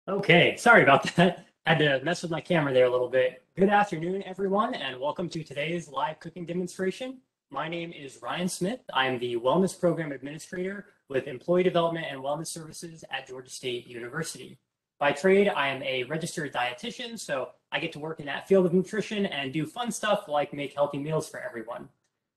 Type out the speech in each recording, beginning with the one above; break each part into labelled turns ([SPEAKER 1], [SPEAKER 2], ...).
[SPEAKER 1] Okay, sorry about that. Had to mess with my camera there a little bit. Good afternoon, everyone, and welcome to today's live cooking demonstration. My name is Ryan Smith. I am the Wellness Program Administrator with Employee Development and Wellness Services at Georgia State University. By trade, I am a registered dietitian, so I get to work in that field of nutrition and do fun stuff like make healthy meals for everyone.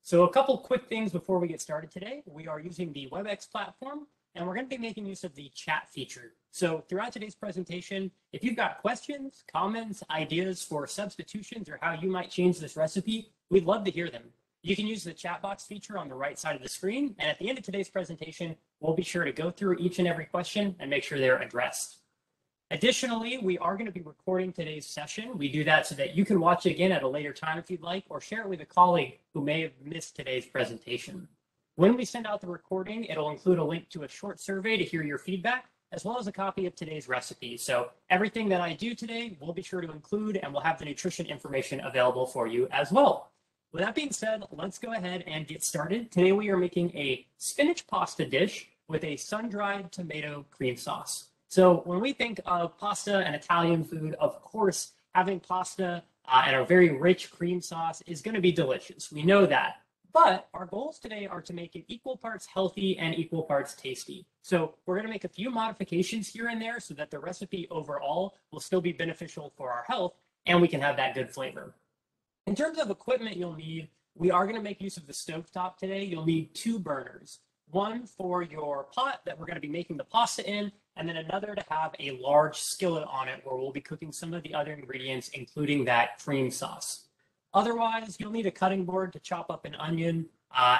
[SPEAKER 1] So a couple quick things before we get started today. We are using the WebEx platform, and we're going to be making use of the chat feature. So throughout today's presentation, if you've got questions, comments, ideas for substitutions, or how you might change this recipe, we'd love to hear them. You can use the chat box feature on the right side of the screen, and at the end of today's presentation, we'll be sure to go through each and every question and make sure they're addressed. Additionally, we are going to be recording today's session. We do that so that you can watch it again at a later time if you'd like, or share it with a colleague who may have missed today's presentation. When we send out the recording, it'll include a link to a short survey to hear your feedback, as well as a copy of today's recipe. So everything that I do today, we'll be sure to include, and we'll have the nutrition information available for you as well. With that being said, let's go ahead and get started. Today we are making a spinach pasta dish with a sun-dried tomato cream sauce. So when we think of pasta and Italian food, of course, having pasta and a very rich cream sauce is going to be delicious. We know that. But our goals today are to make it equal parts healthy and equal parts tasty. So we're going to make a few modifications here and there so that the recipe overall will still be beneficial for our health and we can have that good flavor. In terms of equipment you'll need, we are going to make use of the stovetop today. You'll need two burners, one for your pot that we're going to be making the pasta in, and then another to have a large skillet on it where we'll be cooking some of the other ingredients, including that cream sauce. Otherwise, you'll need a cutting board to chop up an onion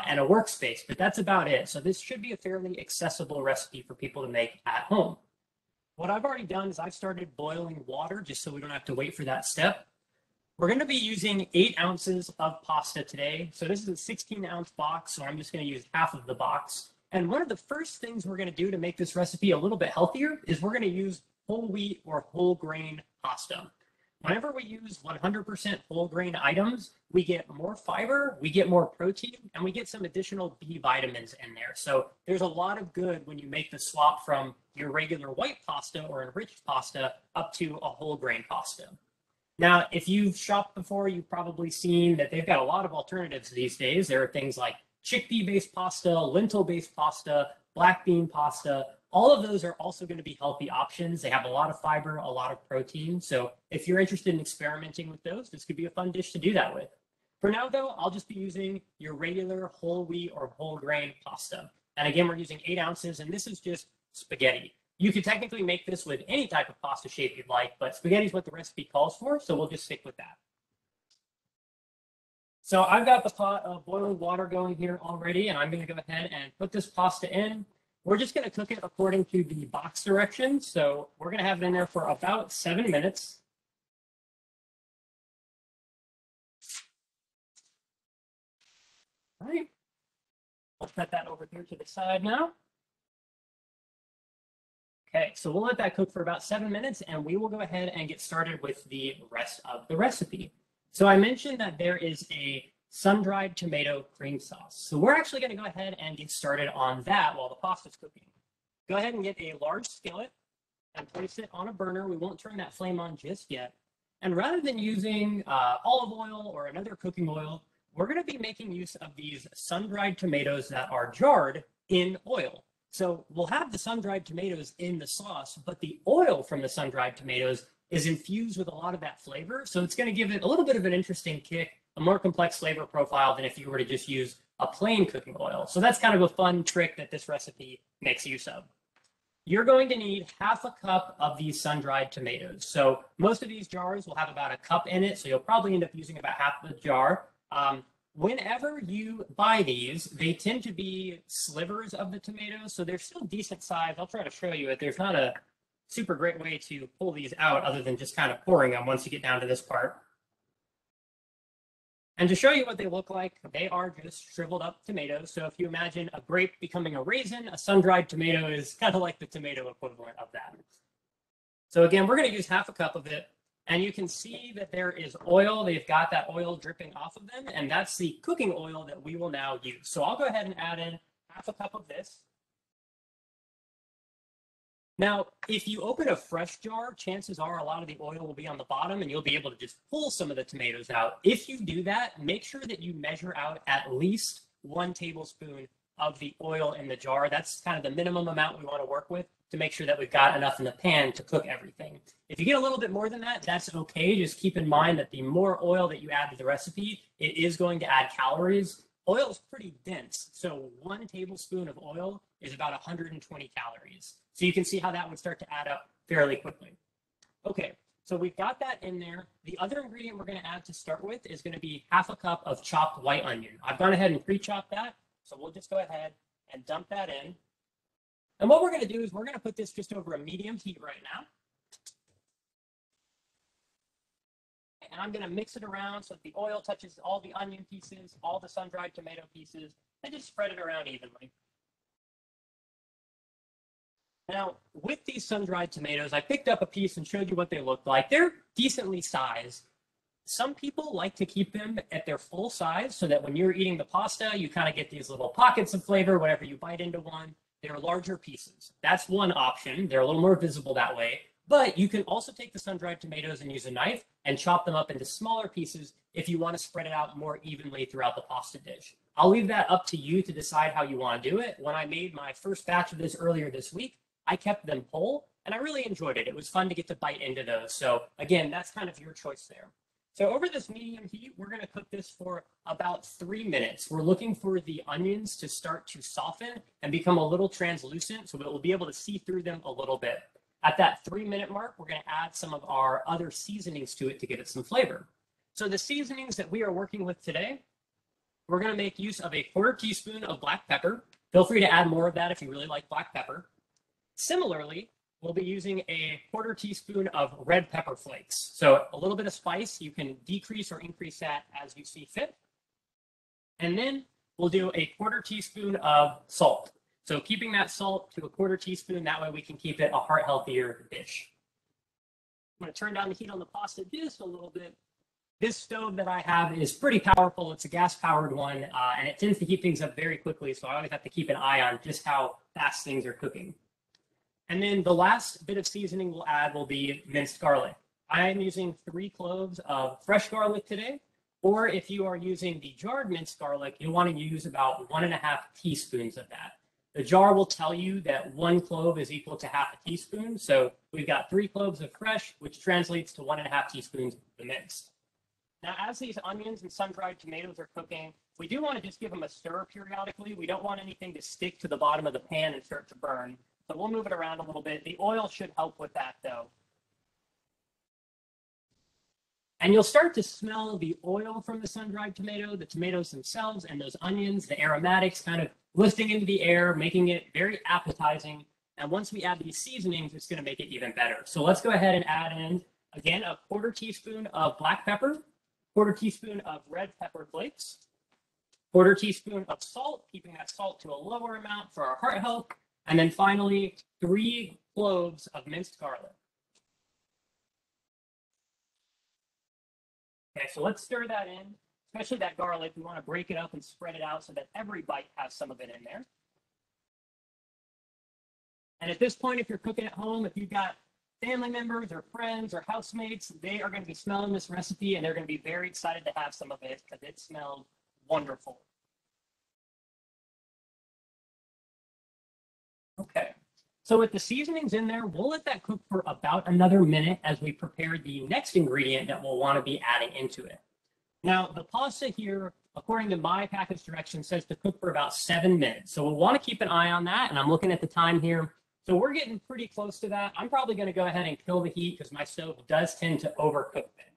[SPEAKER 1] and a workspace, but that's about it. So this should be a fairly accessible recipe for people to make at home. What I've already done is I've started boiling water just so we don't have to wait for that step. We're going to be using 8 ounces of pasta today. So this is a 16-ounce box, so I'm just going to use half of the box. And one of the first things we're going to do to make this recipe a little bit healthier is we're going to use whole wheat or whole grain pasta. Whenever we use 100% whole grain items, we get more fiber, we get more protein, and we get some additional B vitamins in there. So there's a lot of good when you make the swap from your regular white pasta or enriched pasta up to a whole grain pasta. Now, if you've shopped before, you've probably seen that they've got a lot of alternatives these days. There are things like chickpea-based pasta, lentil-based pasta, black bean pasta. All of those are also going to be healthy options. They have a lot of fiber, a lot of protein. So if you're interested in experimenting with those, this could be a fun dish to do that with. For now, though, I'll just be using your regular whole wheat or whole grain pasta. And again, we're using 8 ounces, and this is just spaghetti. You could technically make this with any type of pasta shape you'd like, but spaghetti is what the recipe calls for, so we'll just stick with that. So I've got the pot of boiling water going here already, and I'm going to go ahead and put this pasta in. We're just going to cook it according to the box directions, so we're going to have it in there for about 7 minutes. All right, I'll set that over here to the side now. Okay, so we'll let that cook for about 7 minutes and we will go ahead and get started with the rest of the recipe. So I mentioned that there is a sun-dried tomato cream sauce. So we're actually going to go ahead and get started on that while the pasta's cooking. Go ahead and get a large skillet and place it on a burner. We won't turn that flame on just yet. And rather than using olive oil or another cooking oil, we're going to be making use of these sun-dried tomatoes that are jarred in oil. So we'll have the sun-dried tomatoes in the sauce, but the oil from the sun-dried tomatoes is infused with a lot of that flavor. So it's going to give it a little bit of an interesting kick, a more complex flavor profile than if you were to just use a plain cooking oil. So that's kind of a fun trick that this recipe makes use of. You're going to need half a cup of these sun-dried tomatoes. So most of these jars will have about a cup in it, so you'll probably end up using about half of the jar. Whenever you buy these, they tend to be slivers of the tomatoes, so they're still decent size. I'll try to show you it. There's not a super great way to pull these out other than just kind of pouring them once you get down to this part. And to show you what they look like, they are just shriveled up tomatoes. So if you imagine a grape becoming a raisin, a sun-dried tomato is kind of like the tomato equivalent of that. So again, we're going to use half a cup of it. And you can see that there is oil. They've got that oil dripping off of them. And that's the cooking oil that we will now use. So I'll go ahead and add in half a cup of this. Now, if you open a fresh jar, chances are a lot of the oil will be on the bottom and you'll be able to just pull some of the tomatoes out. If you do that, make sure that you measure out at least 1 tablespoon of the oil in the jar. That's kind of the minimum amount we want to work with to make sure that we've got enough in the pan to cook everything. If you get a little bit more than that, that's okay. Just keep in mind that the more oil that you add to the recipe, it is going to add calories. Oil is pretty dense, so 1 tablespoon of oil is about 120 calories. So you can see how that would start to add up fairly quickly. Okay, so we've got that in there. The other ingredient we're going to add to start with is going to be half a cup of chopped white onion. I've gone ahead and pre-chopped that, so we'll just go ahead and dump that in. And what we're going to do is we're going to put this just over a medium heat right now. And I'm going to mix it around so that the oil touches all the onion pieces, all the sun-dried tomato pieces, and just spread it around evenly. Now, with these sun-dried tomatoes, I picked up a piece and showed you what they look like. They're decently sized. Some people like to keep them at their full size so that when you're eating the pasta, you kind of get these little pockets of flavor whenever you bite into one. They're larger pieces. That's one option. They're a little more visible that way. But you can also take the sun-dried tomatoes and use a knife and chop them up into smaller pieces if you want to spread it out more evenly throughout the pasta dish. I'll leave that up to you to decide how you want to do it. When I made my first batch of this earlier this week, I kept them whole, and I really enjoyed it. It was fun to get to bite into those. So again, that's kind of your choice there. So over this medium heat, we're going to cook this for about 3 minutes. We're looking for the onions to start to soften and become a little translucent, so we'll be able to see through them a little bit. At that 3-minute mark, we're going to add some of our other seasonings to it to give it some flavor. So the seasonings that we are working with today, we're going to make use of a 1/4 teaspoon of black pepper. Feel free to add more of that if you really like black pepper. Similarly, we'll be using a 1/4 teaspoon of red pepper flakes. So a little bit of spice, you can decrease or increase that as you see fit. And then we'll do a 1/4 teaspoon of salt. So keeping that salt to a 1/4 teaspoon, that way we can keep it a heart healthier dish. I'm going to turn down the heat on the pasta just a little bit. This stove that I have is pretty powerful. It's a gas-powered one, and it tends to heat things up very quickly, so I always have to keep an eye on just how fast things are cooking. And then the last bit of seasoning we'll add will be minced garlic. I am using 3 cloves of fresh garlic today, or if you are using the jarred minced garlic, you'll want to use about 1½ teaspoons of that. The jar will tell you that 1 clove is equal to ½ teaspoon. So we've got 3 cloves of fresh, which translates to 1½ teaspoons of the minced. Now, as these onions and sun-dried tomatoes are cooking, we do want to just give them a stir periodically. We don't want anything to stick to the bottom of the pan and start to burn. So we'll move it around a little bit. The oil should help with that, though. And you'll start to smell the oil from the sun-dried tomato, the tomatoes themselves, and those onions, the aromatics kind of lifting into the air, making it very appetizing. And once we add these seasonings, it's going to make it even better. So let's go ahead and add in, again, a 1/4 teaspoon of black pepper, 1/4 teaspoon of red pepper flakes, 1/4 teaspoon of salt, keeping that salt to a lower amount for our heart health. And then finally, 3 cloves of minced garlic. Okay, so let's stir that in, especially that garlic. We want to break it up and spread it out so that every bite has some of it in there. And at this point, if you're cooking at home, if you've got family members or friends or housemates, they are going to be smelling this recipe and they're going to be very excited to have some of it because it smells wonderful. Okay. So with the seasonings in there, we'll let that cook for about another minute as we prepare the next ingredient that we'll want to be adding into it. Now, the pasta here, according to my package directions, says to cook for about 7 minutes. So we'll want to keep an eye on that. And I'm looking at the time here. So we're getting pretty close to that. I'm probably going to go ahead and kill the heat because my stove does tend to overcook it.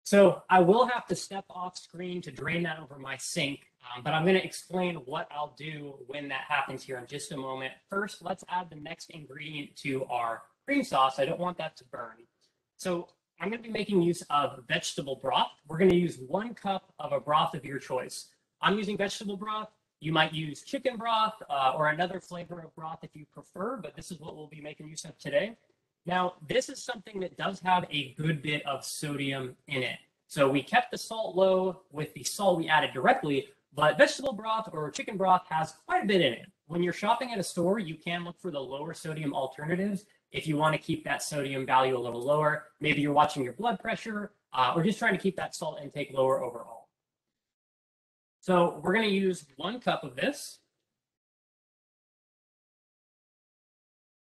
[SPEAKER 1] So I will have to step off screen to drain that over my sink, but I'm going to explain what I'll do when that happens here in just a moment. First, let's add the next ingredient to our cream sauce. I don't want that to burn. So I'm going to be making use of vegetable broth. We're going to use 1 cup of a broth of your choice. I'm using vegetable broth. You might use chicken broth or another flavor of broth if you prefer, but this is what we'll be making use of today. Now, this is something that does have a good bit of sodium in it. So we kept the salt low with the salt we added directly, But vegetable broth or chicken broth has quite a bit in it. When you're shopping at a store, you can look for the lower sodium alternatives if you want to keep that sodium value a little lower. Maybe you're watching your blood pressure or just trying to keep that salt intake lower overall. So we're going to use 1 cup of this.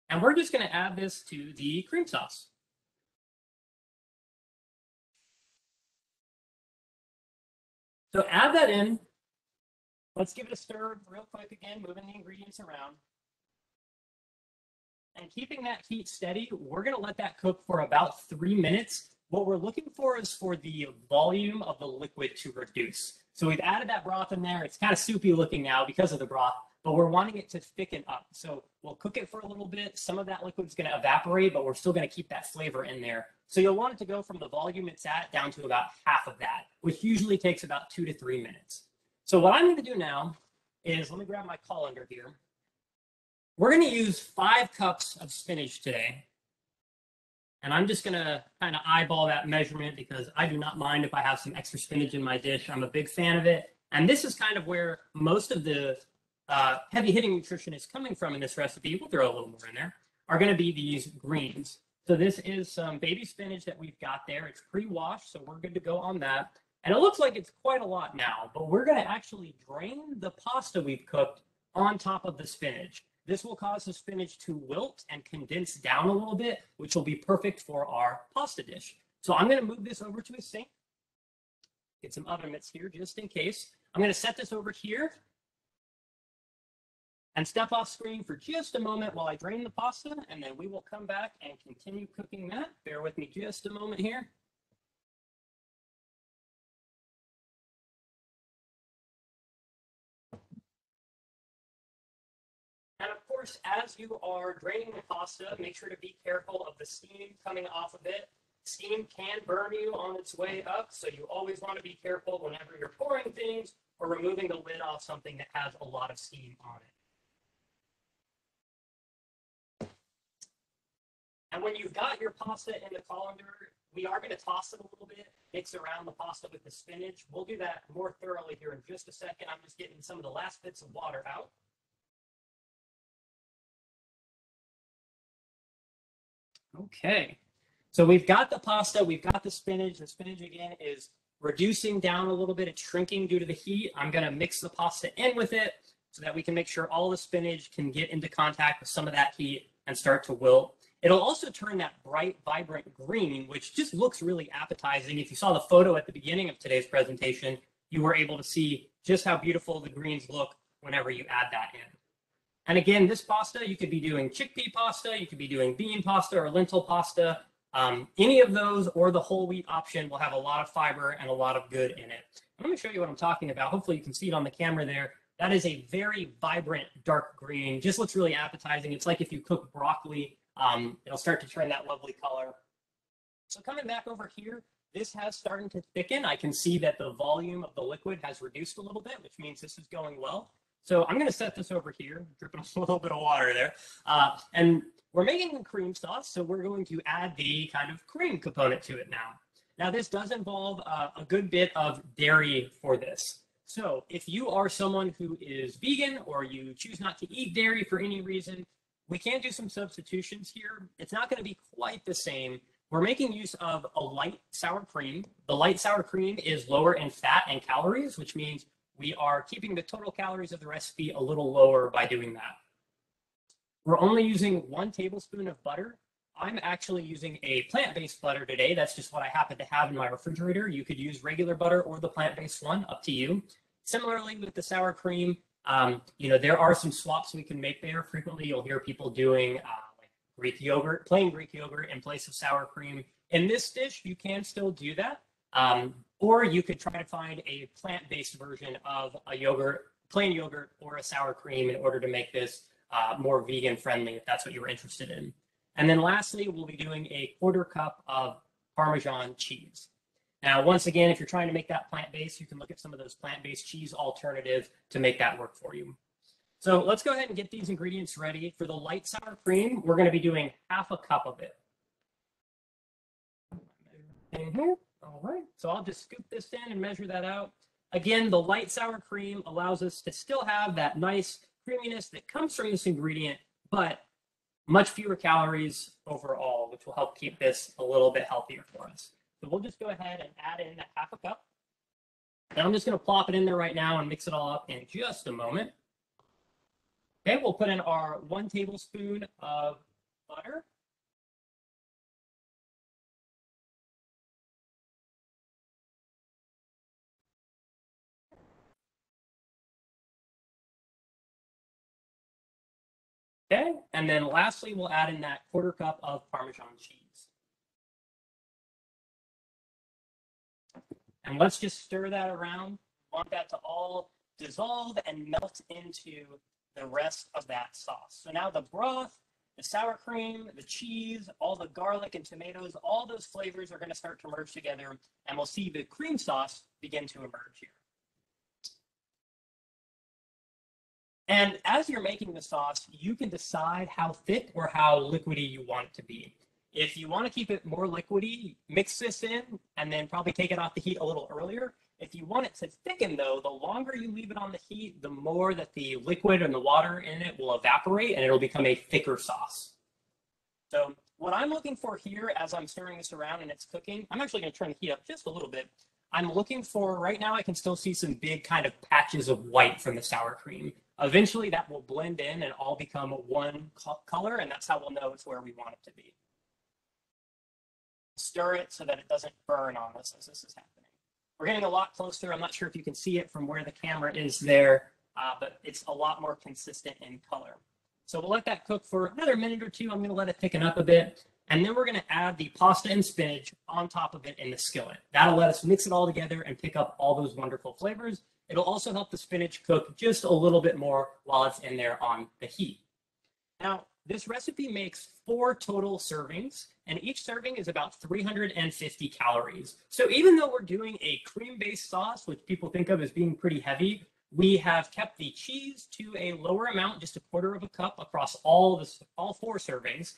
[SPEAKER 1] And we're just going to add this to the cream sauce. So add that in. Let's give it a stir real quick again, moving the ingredients around. And keeping that heat steady, we're going to let that cook for about 3 minutes. What we're looking for is for the volume of the liquid to reduce. So we've added that broth in there. It's kind of soupy looking now because of the broth, but we're wanting it to thicken up. So we'll cook it for a little bit. Some of that liquid is going to evaporate, but we're still going to keep that flavor in there. So you'll want it to go from the volume it's at down to about half of that, which usually takes about 2 to 3 minutes. So what I'm going to do now is, let me grab my colander here. We're going to use 5 cups of spinach today. And I'm just going to kind of eyeball that measurement because I do not mind if I have some extra spinach in my dish. I'm a big fan of it. And this is kind of where most of the heavy hitting nutrition is coming from in this recipe. We'll throw a little more in there, are going to be these greens. So this is some baby spinach that we've got there. It's pre-washed, so we're good to go on that. And it looks like it's quite a lot now, but we're going to actually drain the pasta we've cooked on top of the spinach. This will cause the spinach to wilt and condense down a little bit, which will be perfect for our pasta dish. So I'm going to move this over to a sink. Get some oven mitts here just in case. I'm going to set this over here and step off screen for just a moment while I drain the pasta, and then we will come back and continue cooking that. Bear with me just a moment here. And of course, as you are draining the pasta, make sure to be careful of the steam coming off of it. Steam can burn you on its way up, so you always want to be careful whenever you're pouring things or removing the lid off something that has a lot of steam on it. And when you've got your pasta in the colander, we are going to toss it a little bit, mix around the pasta with the spinach. We'll do that more thoroughly here in just a second. I'm just getting some of the last bits of water out. Okay, so we've got the pasta, we've got the spinach. The spinach, again, is reducing down a little bit. It's shrinking due to the heat. I'm going to mix the pasta in with it so that we can make sure all the spinach can get into contact with some of that heat and start to wilt. It'll also turn that bright, vibrant green, which just looks really appetizing. If you saw the photo at the beginning of today's presentation, you were able to see just how beautiful the greens look whenever you add that in. And again, this pasta, you could be doing chickpea pasta, you could be doing bean pasta or lentil pasta. Any of those or the whole wheat option will have a lot of fiber and a lot of good in it. Let me show you what I'm talking about. Hopefully you can see it on the camera there. That is a very vibrant dark green. Just looks really appetizing. It's like if you cook broccoli, it'll start to turn that lovely color. So coming back over here, this has started to thicken. I can see that the volume of the liquid has reduced a little bit, which means this is going well. So I'm going to set this over here, dripping a little bit of water there. And we're making a cream sauce, so we're going to add the kind of cream component to it now. Now, this does involve a good bit of dairy for this. So if you are someone who is vegan or you choose not to eat dairy for any reason, we can do some substitutions here. It's not going to be quite the same. We're making use of a light sour cream. The light sour cream is lower in fat and calories, which means we are keeping the total calories of the recipe a little lower by doing that. We're only using 1 tablespoon of butter. I'm actually using a plant-based butter today. That's just what I happen to have in my refrigerator. You could use regular butter or the plant-based one, up to you. Similarly with the sour cream, there are some swaps we can make there. Frequently, you'll hear people doing like Greek yogurt, plain Greek yogurt in place of sour cream. In this dish, you can still do that. Or you could try to find a plant-based version of a yogurt, plain yogurt, or a sour cream in order to make this more vegan-friendly, if that's what you're interested in. And then lastly, we'll be doing a 1/4 cup of Parmesan cheese. Now, once again, if you're trying to make that plant-based, you can look at some of those plant-based cheese alternatives to make that work for you. So let's go ahead and get these ingredients ready. For the light sour cream, we're going to be doing 1/2 cup of it. In here. All right, so I'll just scoop this in and measure that out. Again, the light sour cream allows us to still have that nice creaminess that comes from this ingredient, but much fewer calories overall, which will help keep this a little bit healthier for us. So we'll just go ahead and add in that half a cup. And I'm just going to plop it in there right now and mix it all up in just a moment. Okay, we'll put in our 1 tablespoon of butter. Okay, and then lastly, we'll add in that 1/4 cup of Parmesan cheese. And let's just stir that around. We want that to all dissolve and melt into the rest of that sauce. So now the broth, the sour cream, the cheese, all the garlic and tomatoes, all those flavors are going to start to merge together, and we'll see the cream sauce begin to emerge here. And as you're making the sauce, you can decide how thick or how liquidy you want it to be. If you want to keep it more liquidy, mix this in and then probably take it off the heat a little earlier. If you want it to thicken, though, the longer you leave it on the heat, the more that the liquid and the water in it will evaporate and it'll become a thicker sauce. So what I'm looking for here as I'm stirring this around and it's cooking, I'm actually going to turn the heat up just a little bit. I'm looking for, right now I can still see some big kind of patches of white from the sour cream. Eventually that will blend in and all become one color, and that's how we'll know it's where we want it to be. Stir it so that it doesn't burn on us as this is happening. We're getting a lot closer. I'm not sure if you can see it from where the camera is there, but it's a lot more consistent in color. So we'll let that cook for another minute or two. I'm going to let it thicken up a bit. And then we're going to add the pasta and spinach on top of it in the skillet. That'll let us mix it all together and pick up all those wonderful flavors. It'll also help the spinach cook just a little bit more while it's in there on the heat. Now, this recipe makes 4 total servings, and each serving is about 350 calories. So even though we're doing a cream-based sauce, which people think of as being pretty heavy, we have kept the cheese to a lower amount, just 1/4 cup across all 4 servings.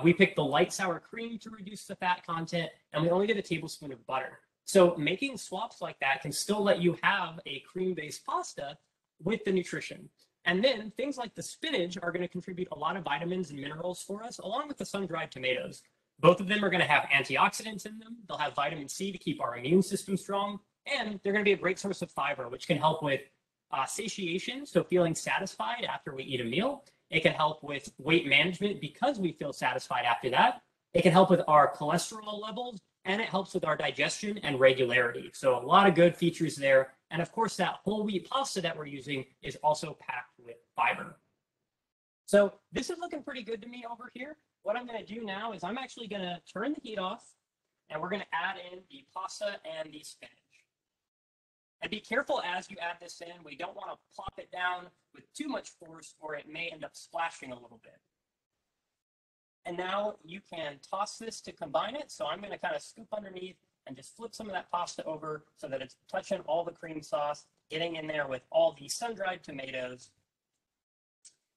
[SPEAKER 1] We picked the light sour cream to reduce the fat content, and we only did a tablespoon of butter. So making swaps like that can still let you have a cream-based pasta with the nutrition. And then things like the spinach are going to contribute a lot of vitamins and minerals for us, along with the sun-dried tomatoes. Both of them are going to have antioxidants in them. They'll have vitamin C to keep our immune system strong, and they're going to be a great source of fiber, which can help with satiation, so feeling satisfied after we eat a meal. It can help with weight management because we feel satisfied after that. It can help with our cholesterol levels, and it helps with our digestion and regularity. So a lot of good features there. And of course, that whole wheat pasta that we're using is also packed with fiber. So this is looking pretty good to me over here. What I'm going to do now is I'm actually going to turn the heat off, and we're going to add in the pasta and the spinach. And be careful as you add this in. We don't want to plop it down with too much force, or it may end up splashing a little bit. And now you can toss this to combine it. So I'm going to kind of scoop underneath and just flip some of that pasta over so that it's touching all the cream sauce, getting in there with all the sun-dried tomatoes.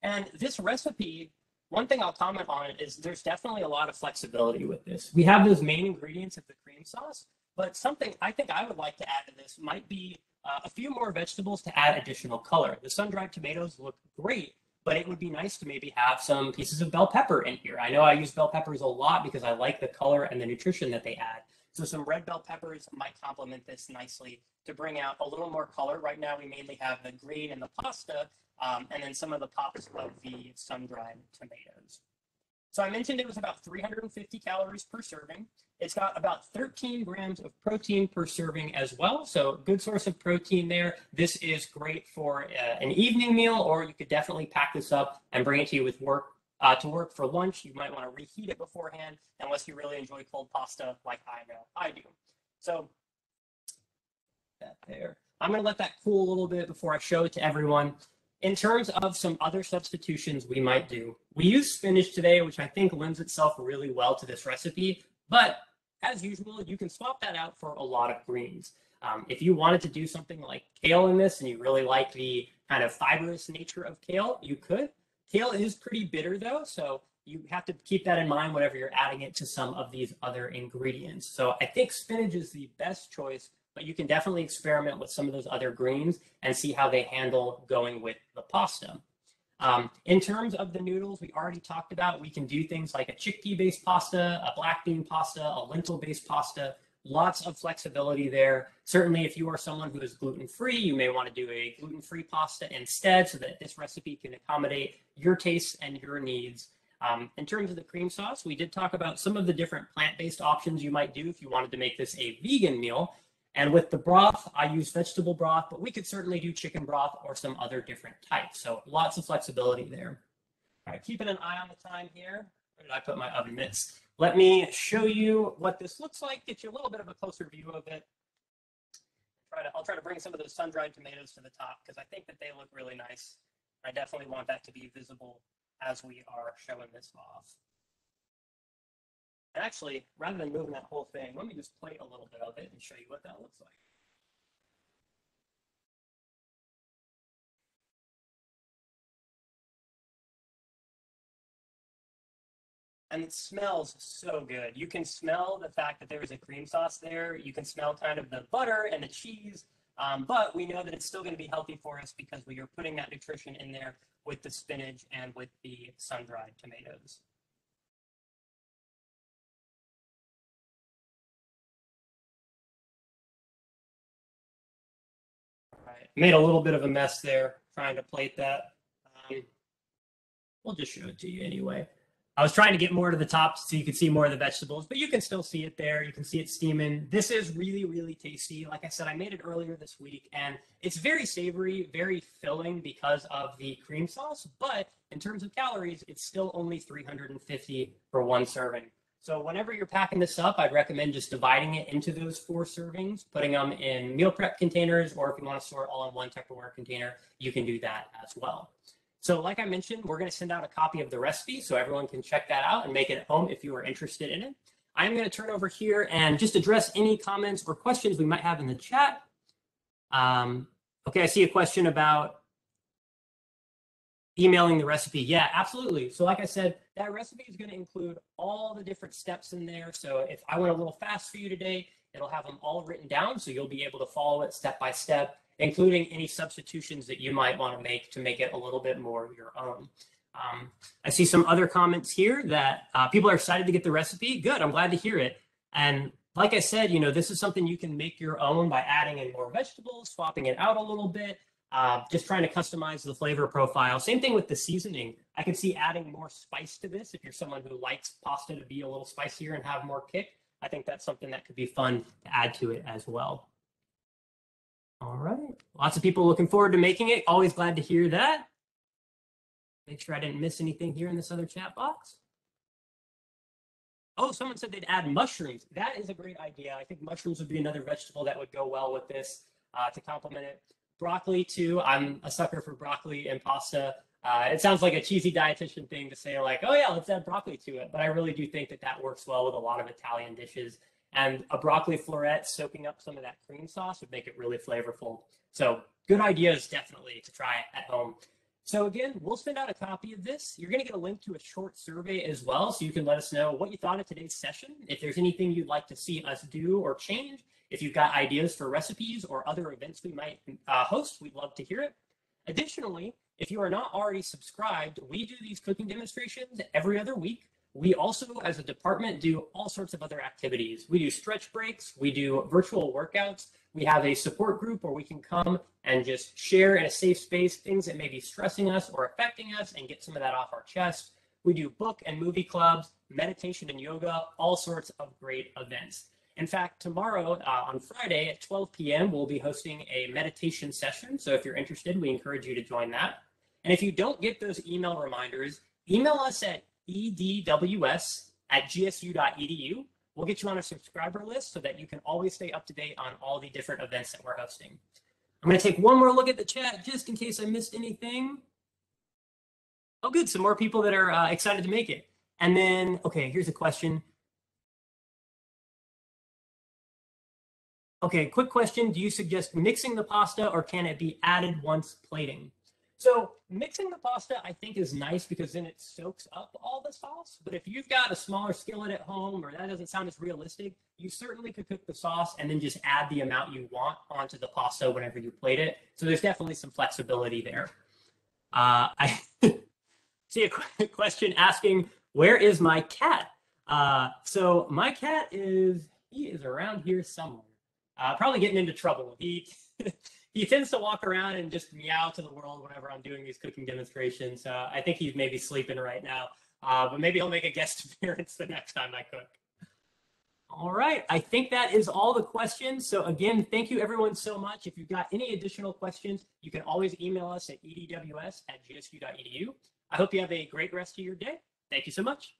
[SPEAKER 1] And this recipe, one thing I'll comment on it is there's definitely a lot of flexibility with this. We have those main ingredients of the cream sauce, but something I think I would like to add to this might be a few more vegetables to add additional color. The sun-dried tomatoes look great, but it would be nice to maybe have some pieces of bell pepper in here. I know I use bell peppers a lot because I like the color and the nutrition that they add. So some red bell peppers might complement this nicely to bring out a little more color. Right now, we mainly have the green and the pasta, and then some of the pops of the sun-dried tomatoes. So I mentioned it was about 350 calories per serving. It's got about 13 grams of protein per serving as well. So good source of protein there. This is great for an evening meal, or you could definitely pack this up and bring it to you with work to work for lunch. You might want to reheat it beforehand, unless you really enjoy cold pasta like I know I do. So that there. I'm going to let that cool a little bit before I show it to everyone. In terms of some other substitutions we might do, we use spinach today, which I think lends itself really well to this recipe. But as usual, you can swap that out for a lot of greens. If you wanted to do something like kale in this and you really like the kind of fibrous nature of kale, you could. Kale is pretty bitter though, so you have to keep that in mind whenever you're adding it to some of these other ingredients. So I think spinach is the best choice but you can definitely experiment with some of those other greens and see how they handle going with the pasta. In terms of the noodles, we already talked about, we can do things like a chickpea-based pasta, a black bean pasta, a lentil-based pasta, lots of flexibility there. Certainly, if you are someone who is gluten-free, you may want to do a gluten-free pasta instead so that this recipe can accommodate your tastes and your needs. In terms of the cream sauce, we did talk about some of the different plant-based options you might do if you wanted to make this a vegan meal. And with the broth, I use vegetable broth, but we could certainly do chicken broth or some other different types. So lots of flexibility there. All right, keeping an eye on the time here. Where did I put my oven mitts? Let me show you what this looks like, get you a little bit of a closer view of it. I'll try to bring some of those sun-dried tomatoes to the top because I think that they look really nice. I definitely want that to be visible as we are showing this off. And actually, rather than moving that whole thing, let me just plate a little bit of it and show you what that looks like. And it smells so good. You can smell the fact that there is a cream sauce there. You can smell kind of the butter and the cheese, but we know that it's still going to be healthy for us because we are putting that nutrition in there with the spinach and with the sun-dried tomatoes. Right. Made a little bit of a mess there trying to plate that. We'll just show it to you anyway. I was trying to get more to the top so you could see more of the vegetables, but you can still see it there. You can see it steaming. This is really, really tasty. Like I said, I made it earlier this week, and it's very savory, very filling because of the cream sauce, but in terms of calories, it's still only 350 for one serving. So whenever you're packing this up, I'd recommend just dividing it into those 4 servings, putting them in meal prep containers, or if you want to store it all in one Tupperware container, you can do that as well. So like I mentioned, we're going to send out a copy of the recipe so everyone can check that out and make it at home if you are interested in it. I'm going to turn over here and just address any comments or questions we might have in the chat. Okay, I see a question about emailing the recipe. Yeah, absolutely. So like I said, that recipe is going to include all the different steps in there. So if I went a little fast for you today, it'll have them all written down so you'll be able to follow it step by step, including any substitutions that you might want to make it a little bit more your own. I see some other comments here that people are excited to get the recipe. Good, I'm glad to hear it. And like I said, you know, this is something you can make your own by adding in more vegetables, swapping it out a little bit, just trying to customize the flavor profile. Same thing with the seasoning. I can see adding more spice to this. If you're someone who likes pasta to be a little spicier and have more kick, I think that's something that could be fun to add to it as well. All right, lots of people looking forward to making it. Always glad to hear that. Make sure I didn't miss anything here in this other chat box. Oh, someone said they'd add mushrooms. That is a great idea. I think mushrooms would be another vegetable that would go well with this to complement it. Broccoli too. I'm a sucker for broccoli and pasta. It sounds like a cheesy dietitian thing to say like, oh yeah, let's add broccoli to it. But I really do think that that works well with a lot of Italian dishes. And a broccoli florette soaking up some of that cream sauce would make it really flavorful. So good ideas definitely to try at home. So again, we'll send out a copy of this. You're going to get a link to a short survey as well, so you can let us know what you thought of today's session. If there's anything you'd like to see us do or change, if you've got ideas for recipes or other events we might host, we'd love to hear it. Additionally, if you are not already subscribed, we do these cooking demonstrations every other week. We also, as a department, do all sorts of other activities. We do stretch breaks, we do virtual workouts, we have a support group where we can come and just share in a safe space things that may be stressing us or affecting us and get some of that off our chest. We do book and movie clubs, meditation and yoga, all sorts of great events. In fact, tomorrow on Friday at 12 p.m., we'll be hosting a meditation session. So if you're interested, we encourage you to join that. And if you don't get those email reminders, email us at edws@gsu.edu. We'll get you on a subscriber list so that you can always stay up to date on all the different events that we're hosting. I'm going to take one more look at the chat just in case I missed anything. Oh, good. Some more people that are excited to make it. And then, okay, here's a question. Okay, quick question. Do you suggest mixing the pasta or can it be added once plating? So mixing the pasta, I think, is nice because then it soaks up all the sauce. But if you've got a smaller skillet at home or that doesn't sound as realistic, you certainly could cook the sauce and then just add the amount you want onto the pasta whenever you plate it. So there's definitely some flexibility there. I see a question asking, where is my cat? So my cat he is around here somewhere. Probably getting into trouble. He tends to walk around and just meow to the world whenever I'm doing these cooking demonstrations. I think he's maybe sleeping right now, but maybe he'll make a guest appearance the next time I cook. All right, I think that is all the questions. So again, thank you everyone so much. If you've got any additional questions, you can always email us at edws@gsq.edu. I hope you have a great rest of your day. Thank you so much.